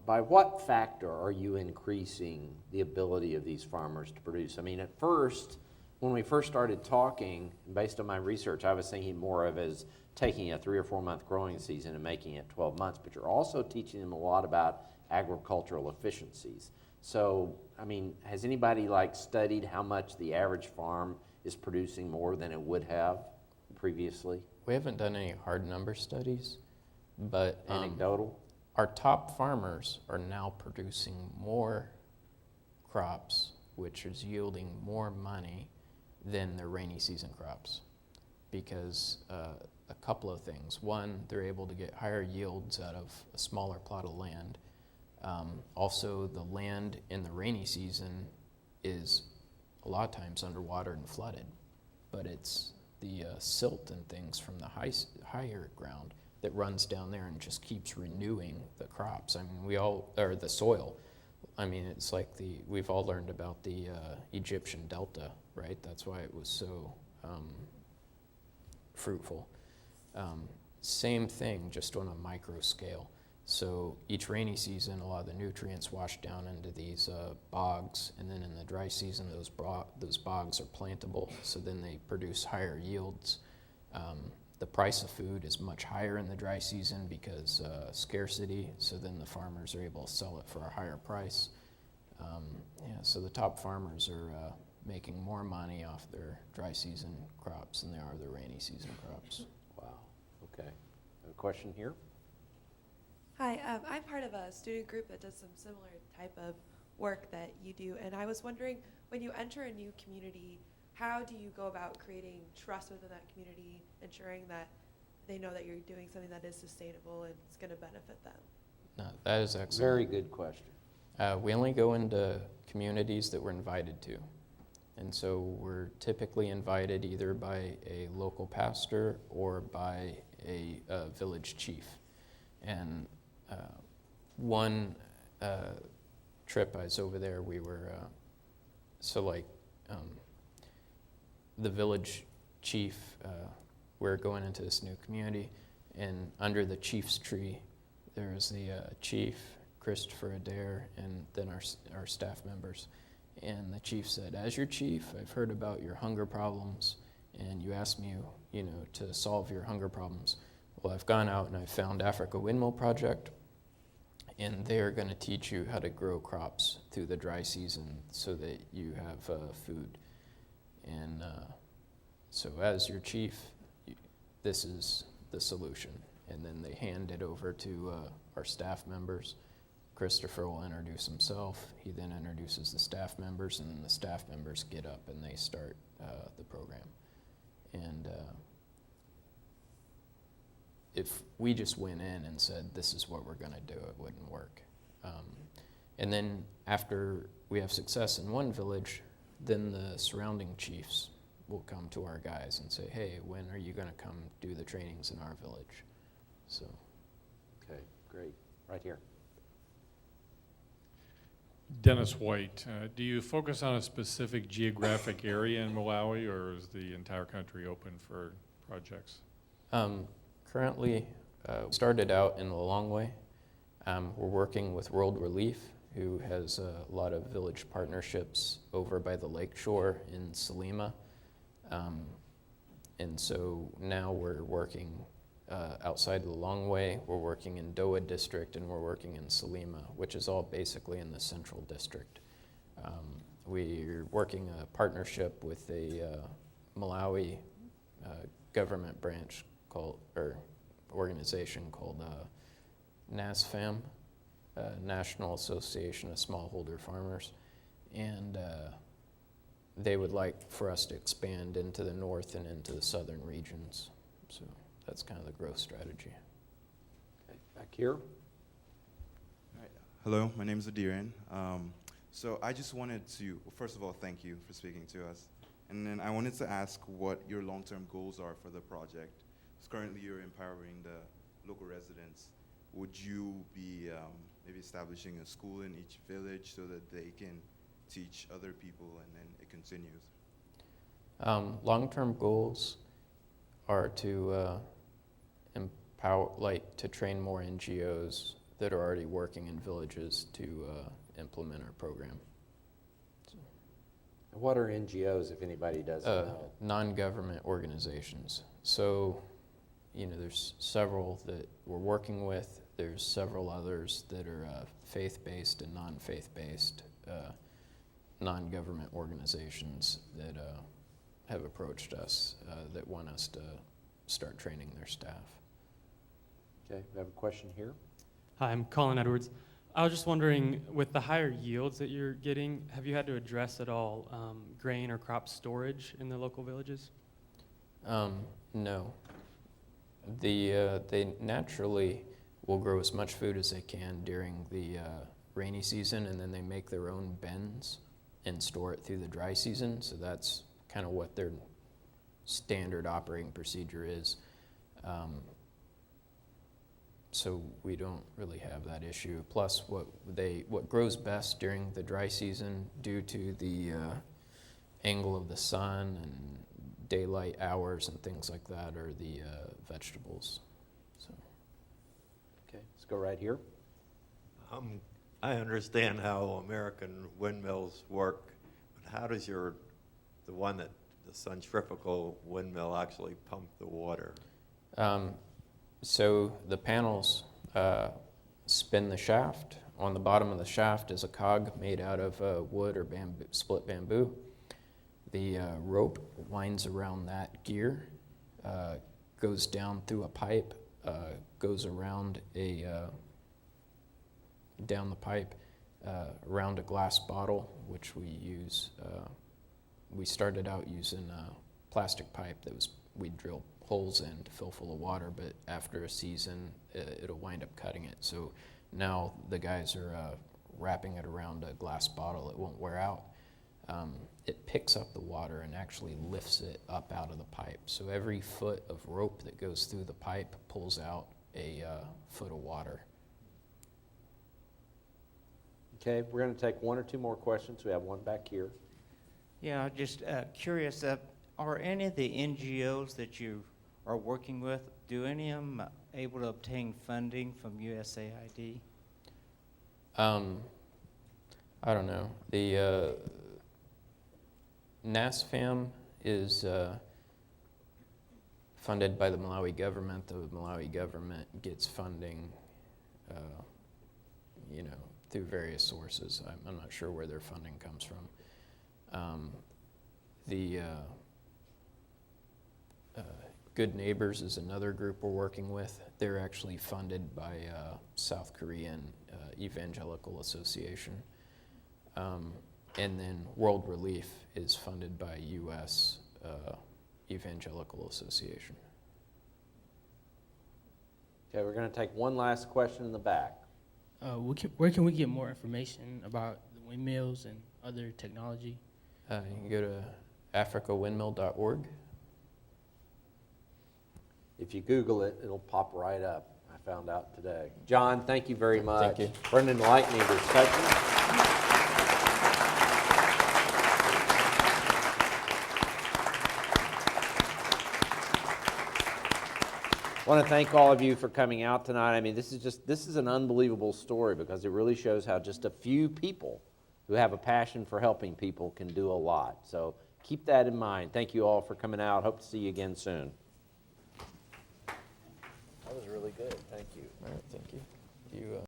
by what factor are you increasing the ability of these farmers to produce? I mean, at first, when we first started talking, based on my research, I was thinking more of as taking a 3 or 4 month growing season and making it 12 months, but you're also teaching them a lot about agricultural efficiencies. So, I mean, has anybody studied how much the average farm is producing more than it would have previously? We haven't done any hard number studies, but anecdotal. Our top farmers are now producing more crops, which is yielding more money than their rainy season crops, because a couple of things. One, they're able to get higher yields out of a smaller plot of land. Also, the land in the rainy season is a lot of times underwater and flooded, but it's the silt and things from the higher ground that runs down there and just keeps renewing the crops. I mean, the soil. I mean, it's like we've all learned about the Egyptian delta, right? That's why it was so fruitful. Same thing, just on a micro scale. So each rainy season, a lot of the nutrients wash down into these bogs, and then in the dry season, those bogs are plantable, so then they produce higher yields. The price of food is much higher in the dry season because scarcity, so then the farmers are able to sell it for a higher price. So the top farmers are making more money off their dry season crops than they are their rainy season crops. Wow, okay. A question here? Hi, I'm part of a student group that does some similar type of work that you do, and I was wondering, when you enter a new community, how do you go about creating trust within that community, ensuring that they know that you're doing something that is sustainable and it's going to benefit them? No, that is excellent. Very good question. We only go into communities that we're invited to. And so we're typically invited either by a local pastor or by a village chief. And one trip I was over there, we were, the village chief, we're going into this new community, and under the chief's tree, there's the chief, Christopher Adair, and then our staff members. And the chief said, as your chief, I've heard about your hunger problems, and you asked me, to solve your hunger problems. Well, I've gone out and I found Africa Windmill Project, and they're going to teach you how to grow crops through the dry season so that you have food. And so as your chief, this is the solution. And then they hand it over to our staff members. Christopher will introduce himself. He then introduces the staff members, and then the staff members get up and they start the program. And if we just went in and said, this is what we're going to do, it wouldn't work. And then after we have success in one village, then the surrounding chiefs will come to our guys and say, hey, when are you going to come do the trainings in our village? So. Okay, great. Right here. Dennis White, do you focus on a specific geographic area in Malawi, or is the entire country open for projects? Currently, we started out in the long way. We're working with World Relief, who has a lot of village partnerships over by the lakeshore in Salima. And so now we're working outside of the long way. We're working in Dole district, and we're working in Salima, which is all basically in the central district. We're working a partnership with a Malawi government branch organization called NASFAM, National Association of Smallholder Farmers, and they would like for us to expand into the north and into the southern regions. So that's kind of the growth strategy. Okay, back here. Right. Hello, my name is Adiran. So I just wanted to, first of all, thank you for speaking to us. And then I wanted to ask what your long-term goals are for the project. Because currently you're empowering the local residents. Would you be maybe establishing a school in each village so that they can teach other people and then it continues? Long-term goals are to empower, to train more NGOs that are already working in villages to implement our program. So, what are NGOs, if anybody doesn't know? Non-government organizations. So, there's several that we're working with. There's several others that are faith-based and non-faith-based non-government organizations that have approached us that want us to start training their staff. Okay, we have a question here. Hi, I'm Colin Edwards. I was just wondering, with the higher yields that you're getting, have you had to address at all grain or crop storage in the local villages? No. They naturally will grow as much food as they can during the rainy season, and then they make their own bins and store it through the dry season. So that's kind of what their standard operating procedure is. So we don't really have that issue. Plus, what grows best during the dry season, due to the angle of the sun and daylight hours and things like that, are the vegetables. So. Okay, Let's go right here. I understand how American windmills work, but how does the one that the centrifugal windmill actually pump the water? So the panels spin the shaft. On the bottom of the shaft is a cog made out of wood or bamboo, split bamboo. The rope winds around that gear, goes down through a pipe, goes around down the pipe, around a glass bottle, which we use. We started out using a plastic pipe we'd drill holes in to fill full of water, but after a season, it'll wind up cutting it. So now the guys are wrapping it around a glass bottle. It won't wear out. It picks up the water and actually lifts it up out of the pipe. So every foot of rope that goes through the pipe pulls out a foot of water. Okay, we're going to take one or two more questions. We have one back here. Yeah, just curious, are any of the NGOs that you are working with, do any of them able to obtain funding from USAID? I don't know. The NASFAM is funded by the Malawi government. The Malawi government gets funding, through various sources. I'm not sure where their funding comes from. The Good Neighbors is another group we're working with. They're actually funded by South Korean Evangelical Association. And then World Relief is funded by U.S. Evangelical Association. Okay, we're going to take one last question in the back. Where can we get more information about the windmills and other technology? You can go to africawindmill.org. If you Google it, it'll pop right up. I found out today. John, thank you very much. Thank you. For an enlightening discussion. I want to thank all of you for coming out tonight. I mean, this is an unbelievable story because it really shows how just a few people who have a passion for helping people can do a lot. So keep that in mind. Thank you all for coming out. Hope to see you again soon. That was really good. Thank you. All right, thank you.